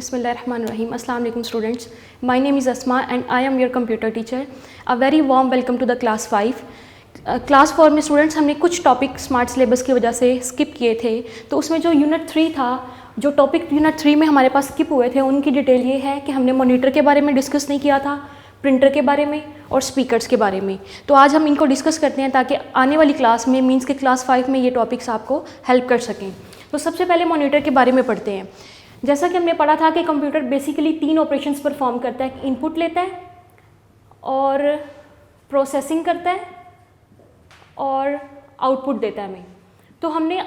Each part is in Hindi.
Bismillahirrahmanirrahim. Assalamu alaikum students. My name is Asma and I am your computer teacher. A very warm welcome to the class 5. Class 4 में स्टूडेंट्स हमने कुछ टॉपिक स्मार्ट सिलेबस की वजह से स्किप किए थे, तो उसमें जो यूनिट 3 था, जो टॉपिक यूनिट 3 में हमारे पास स्किप हुए थे उनकी डिटेल ये है कि हमने मॉनिटर के बारे में डिस्कस नहीं किया था, प्रिंटर के बारे में और स्पीकर्स के बारे में। तो आज हम इनको डिस्कस करते हैं ताकि आने वाली क्लास में मीन्स के क्लास 5 में ये टॉपिक्स आपको हेल्प कर सकें। तो सबसे पहले मॉनिटर के बारे में पढ़ते हैं। जैसा कि हमने पढ़ा था कि कंप्यूटर बेसिकली 3 ऑपरेशंस परफॉर्म करता है, इनपुट लेता है और प्रोसेसिंग करता है और आउटपुट देता है हमें। तो हमने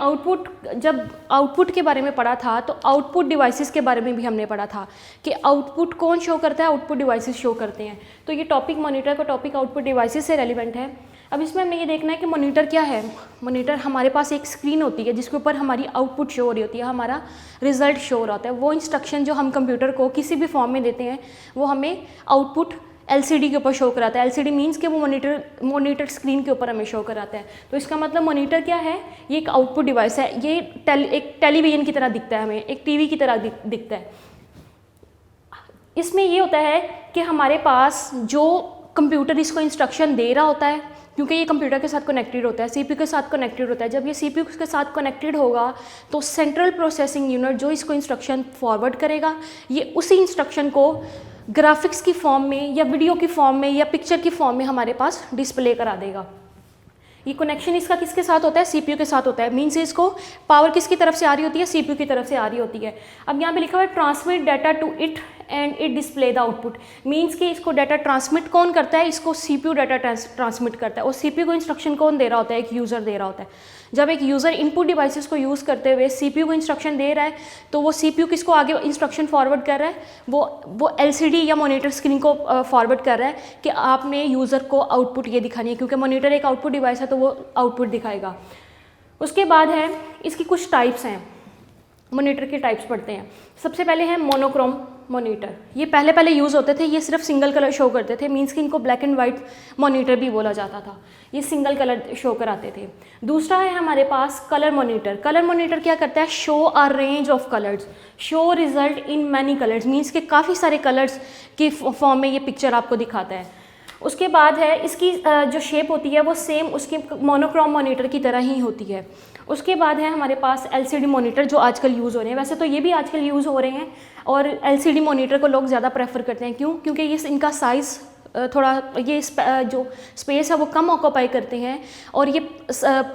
जब आउटपुट के बारे में पढ़ा था तो आउटपुट डिवाइसेस के बारे में भी हमने पढ़ा था कि आउटपुट कौन शो करता है, आउटपुट डिवाइसेस शो करते हैं। तो ये टॉपिक मॉनिटर का टॉपिक आउटपुट डिवाइसेस से रेलिवेंट है। अब इसमें हमें ये देखना है कि मॉनिटर क्या है। मॉनिटर हमारे पास एक स्क्रीन होती है जिसके ऊपर हमारी आउटपुट शो हो रही होती है, हमारा रिजल्ट शो हो रहा होता है। वो इंस्ट्रक्शन जो हम कंप्यूटर को किसी भी फॉर्म में देते हैं वो हमें आउटपुट LCD के ऊपर शो कराता है। LCD मीन्स कि वो मॉनिटर स्क्रीन के ऊपर हमें शो कराता है। तो इसका मतलब मॉनिटर क्या है, ये एक आउटपुट डिवाइस है। ये एक टेलीविज़न की तरह दिखता है, हमें एक टीवी की तरह दिखता है। इसमें ये होता है कि हमारे पास जो कंप्यूटर इसको इंस्ट्रक्शन दे रहा होता है, क्योंकि ये कंप्यूटर के साथ कनेक्टेड होता है, CPU के साथ कनेक्टेड होता है। जब ये CPU के साथ कनेक्टेड होगा तो सेंट्रल प्रोसेसिंग यूनिट जो इसको इंस्ट्रक्शन फॉरवर्ड करेगा, ये उसी इंस्ट्रक्शन को ग्राफिक्स की फॉर्म में या वीडियो की फॉर्म में या पिक्चर की फॉर्म में हमारे पास डिस्प्ले करा देगा। ये कनेक्शन इसका किसके साथ होता है, CPU के साथ होता है। मीन्स इसको पावर किसकी तरफ से आ रही होती है, CPU की तरफ से आ रही होती है। अब यहाँ पे लिखा हुआ है transmit data to it and it display the output. Means कि इसको डाटा ट्रांसमिट कौन करता है, इसको CPU डाटा ट्रांसमिट करता है। और CPU को इंस्ट्रक्शन कौन दे रहा होता है, एक यूज़र दे रहा होता है। जब एक यूज़र इनपुट डिवाइसेस को यूज़ करते हुए CPU को इंस्ट्रक्शन दे रहा है तो वो CPU किसको आगे इंस्ट्रक्शन फॉरवर्ड कर रहा है, वो LCD या मॉनिटर स्क्रीन को फॉरवर्ड कर रहा है कि आपने यूज़र को आउटपुट ये दिखानी है, क्योंकि मॉनिटर एक आउटपुट डिवाइस है तो वो आउटपुट दिखाएगा। उसके बाद है इसकी कुछ टाइप्स हैं। मॉनिटर के टाइप्स पढ़ते हैं। सबसे पहले है मोनोक्रोम मॉनिटर। ये पहले यूज़ होते थे, ये सिर्फ सिंगल कलर शो करते थे। मीन्स कि इनको ब्लैक एंड वाइट मॉनिटर भी बोला जाता था। ये सिंगल कलर शो कराते थे। दूसरा है हमारे पास कलर मॉनिटर। कलर मॉनिटर क्या करता है, show a range of colours, show result in many colours. Means के काफ़ी सारे कलर्स की फॉर्म में ये पिक्चर आपको दिखाता है। उसके बाद है इसकी जो शेप होती है वो सेम उसके मोनोक्रोम मॉनिटर की तरह ही होती है। उसके बाद है हमारे पास LCD मॉनिटर जो आजकल यूज़ हो रहे हैं। वैसे तो ये भी आजकल यूज़ हो रहे हैं और LCD मॉनिटर को लोग ज़्यादा प्रेफर करते हैं। क्यों? क्योंकि ये इनका साइज़ थोड़ा ये जो स्पेस है वो कम ऑक्यूपाई करते हैं और ये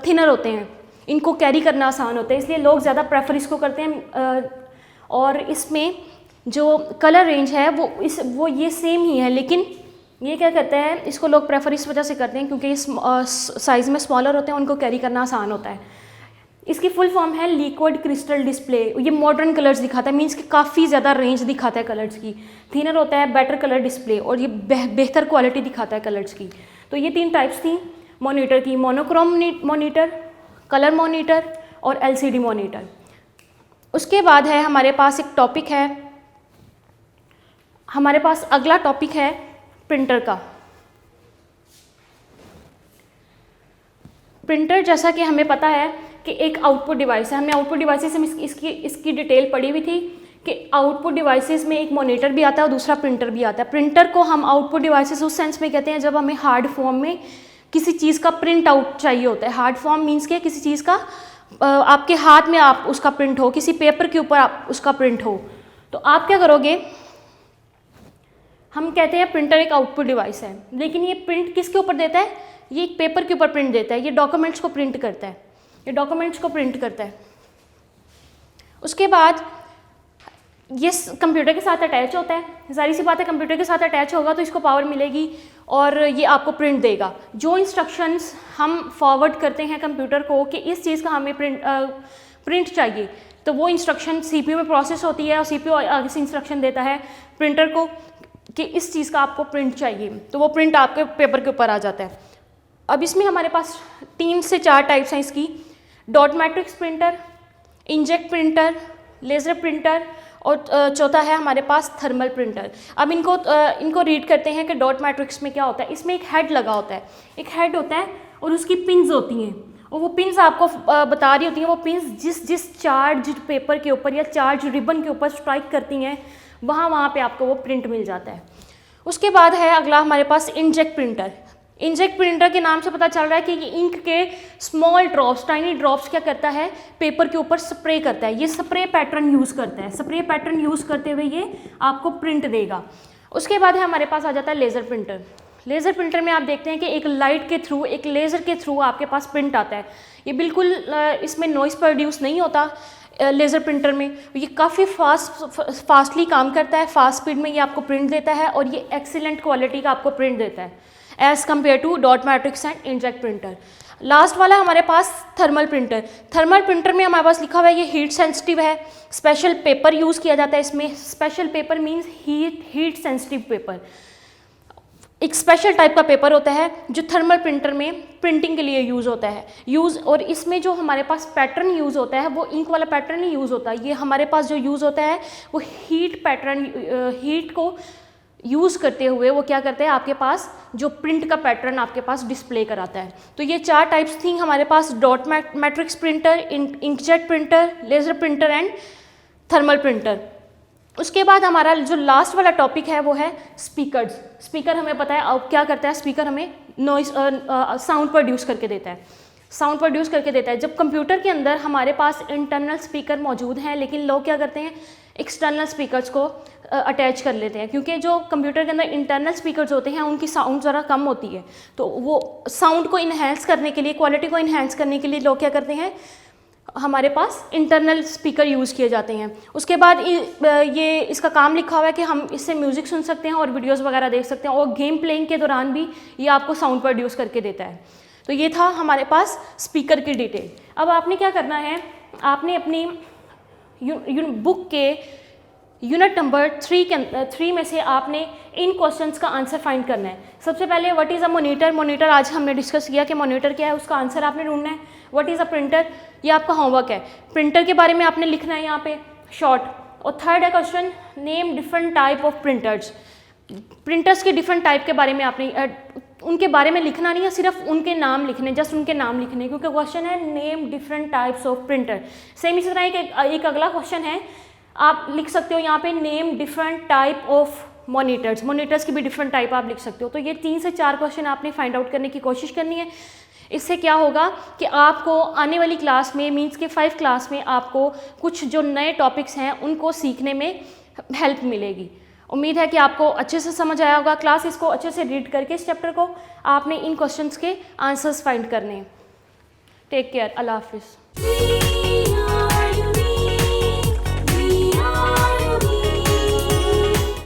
थिनर होते हैं, इनको कैरी करना आसान होता है, इसलिए लोग ज़्यादा प्रेफर इसको करते हैं। और इसमें जो कलर रेंज है वो ये सेम ही है, लेकिन ये क्या करता है, इसको लोग प्रेफर इस वजह से करते हैं क्योंकि इस साइज़ में स्मॉलर होते हैं, उनको कैरी करना आसान होता है। इसकी फुल फॉर्म है लिक्विड क्रिस्टल डिस्प्ले। ये मॉडर्न कलर्स दिखाता है, मीन्स कि काफ़ी ज़्यादा रेंज दिखाता है कलर्स की। थिनर होता है, बेटर कलर डिस्प्ले, और ये बेहतर क्वालिटी दिखाता है कलर्स की। तो ये 3 टाइप्स थी मॉनिटर की, मोनोक्रोम मॉनिटर, कलर मॉनिटर और LCD मॉनिटर। उसके बाद है हमारे पास एक टॉपिक है, हमारे पास अगला टॉपिक है प्रिंटर का। प्रिंटर जैसा कि हमें पता है कि एक आउटपुट डिवाइस है। हमने आउटपुट डिवाइसेस में इसकी डिटेल पढ़ी हुई थी कि आउटपुट डिवाइसेस में एक मॉनिटर भी आता है और दूसरा प्रिंटर भी आता है। प्रिंटर को हम आउटपुट डिवाइसेस उस सेंस में कहते हैं जब हमें हार्ड फॉर्म में किसी चीज़ का प्रिंट आउट चाहिए होता है। हार्ड फॉर्म मीन्स के किसी चीज़ का आपके हाथ में आप उसका प्रिंट हो, किसी पेपर के ऊपर आप उसका प्रिंट हो, तो आप क्या करोगे, हम कहते हैं प्रिंटर एक आउटपुट डिवाइस है, लेकिन ये प्रिंट किसके ऊपर देता है, ये एक पेपर के ऊपर प्रिंट देता है। ये डॉक्यूमेंट्स को प्रिंट करता है, ये डॉक्यूमेंट्स को प्रिंट करता है। उसके बाद ये कंप्यूटर के साथ अटैच होता है। जाहिर सी बात है, कंप्यूटर के साथ अटैच होगा तो इसको पावर मिलेगी और ये आपको प्रिंट देगा। जो इंस्ट्रक्शंस हम फॉरवर्ड करते हैं कंप्यूटर को कि इस चीज़ का हमें प्रिंट चाहिए, तो वो इंस्ट्रक्शन CPU में प्रोसेस होती है और CPU आगे से इंस्ट्रक्शन देता है प्रिंटर को कि इस चीज़ का आपको प्रिंट चाहिए, तो वो प्रिंट आपके पेपर के ऊपर आ जाता है। अब इसमें हमारे पास 3 से 4 टाइप्स हैं इसकी। Dot matrix printer, inject printer, laser printer और चौथा है हमारे पास थर्मल प्रिंटर। अब इनको रीड करते हैं कि डॉट मैट्रिक्स में क्या होता है। इसमें एक हेड लगा होता है, एक हेड होता है और उसकी पिन्स होती हैं और वो पिन्स आपको बता रही होती हैं, वो पिन्स जिस चार्ज पेपर के ऊपर या चार्ज रिबन के ऊपर स्ट्राइक करती हैं वहाँ पे आपको वो प्रिंट मिल जाता है। उसके बाद है अगला हमारे पास इंकजेट प्रिंटर। इंकजेट प्रिंटर के नाम से पता चल रहा है कि इंक के स्मॉल ड्रॉप्स, टाइनी ड्रॉप्स क्या करता है, पेपर के ऊपर स्प्रे करता है। ये स्प्रे पैटर्न यूज़ करता है, स्प्रे पैटर्न यूज़ करते हुए ये आपको प्रिंट देगा। उसके बाद है हमारे पास आ जाता है लेज़र प्रिंटर। लेज़र प्रिंटर में आप देखते हैं कि एक लाइट के थ्रू, एक लेज़र के थ्रू आपके पास प्रिंट आता है। ये बिल्कुल इसमें नॉइस प्रोड्यूस नहीं होता लेज़र प्रिंटर में। ये काफ़ी फास्टली काम करता है, फास्ट स्पीड में ये आपको प्रिंट देता है और ये एक्सीलेंट क्वालिटी का आपको प्रिंट देता है as compare to dot matrix and inkjet printer. Last वाला हमारे पास थर्मल प्रिंटर। थर्मल प्रिंटर में हमारे पास लिखा हुआ है ये हीट सेंसिटिव है, स्पेशल पेपर यूज़ किया जाता है इसमें। Special paper means heat sensitive paper. एक स्पेशल टाइप का पेपर होता है जो थर्मल प्रिंटर में प्रिंटिंग के लिए यूज़ होता है और इसमें जो हमारे पास पैटर्न यूज़ होता है वो इंक वाला पैटर्न ही यूज़ होता है। ये हमारे पास जो यूज़ होता है वो हीट पैटर्न, हीट को यूज़ करते हुए वो क्या करते हैं, आपके पास जो प्रिंट का पैटर्न आपके पास डिस्प्ले कराता है। तो ये 4 टाइप्स थी हमारे पास, dot matrix printer, inkjet printer, laser printer and thermal printer. उसके बाद हमारा जो लास्ट वाला टॉपिक है वो है स्पीकर्स। स्पीकर हमें पता है अब क्या करता है, स्पीकर हमें नॉइस साउंड प्रोड्यूस करके देता है, साउंड प्रोड्यूस करके देता है। जब कंप्यूटर के अंदर हमारे पास इंटरनल स्पीकर मौजूद हैं, लेकिन लोग क्या करते हैं, एक्सटर्नल स्पीकर्स को अटैच कर लेते हैं, क्योंकि जो कंप्यूटर के अंदर इंटरनल स्पीकर्स होते हैं उनकी साउंड ज़रा कम होती है। तो वो साउंड को इन्हेंस करने के लिए, क्वालिटी को इन्हेंस करने के लिए लोग क्या करते हैं, हमारे पास इंटरनल स्पीकर यूज़ किए जाते हैं। उसके बाद ये इसका काम लिखा हुआ है कि हम इससे म्यूज़िक सुन सकते हैं और वीडियोस वगैरह देख सकते हैं, और गेम प्लेइंग के दौरान भी ये आपको साउंड प्रोड्यूस करके देता है। तो ये था हमारे पास स्पीकर की डिटेल। अब आपने क्या करना है, आपने अपनी बुक के यूनिट नंबर 3 में से आपने इन क्वेश्चंस का आंसर फाइंड करना है। सबसे पहले what is a monitor. Monitor आज हमने डिस्कस किया कि मॉनिटर क्या है, उसका आंसर आपने ढूंढना है। व्हाट इज़ अ प्रिंटर, ये आपका होमवर्क है। प्रिंटर के बारे में आपने लिखना है यहाँ पे शॉर्ट। और थर्ड है question, name different type of printers. Printers के डिफरेंट टाइप के बारे में आपने उनके बारे में लिखना नहीं है, सिर्फ उनके नाम लिखने, जस्ट उनके नाम लिखने, क्योंकि क्वेश्चन है name different types of printer. Same इसी तरह एक अगला क्वेश्चन है, आप लिख सकते हो यहाँ पे name different type of monitors. Monitors की भी डिफरेंट टाइप आप लिख सकते हो। तो ये 3 से 4 क्वेश्चन आपने फाइंड आउट करने की कोशिश करनी है। इससे क्या होगा कि आपको आने वाली क्लास में, मीन्स के 5 क्लास में आपको कुछ जो नए टॉपिक्स हैं उनको सीखने में हेल्प मिलेगी। उम्मीद है कि आपको अच्छे से समझ आया होगा। क्लास इसको अच्छे से रीड करके इस चैप्टर को आपने इन क्वेश्चंस के आंसर्स फाइंड करने हैं। टेक केयर, अल्लाह हाफिज़।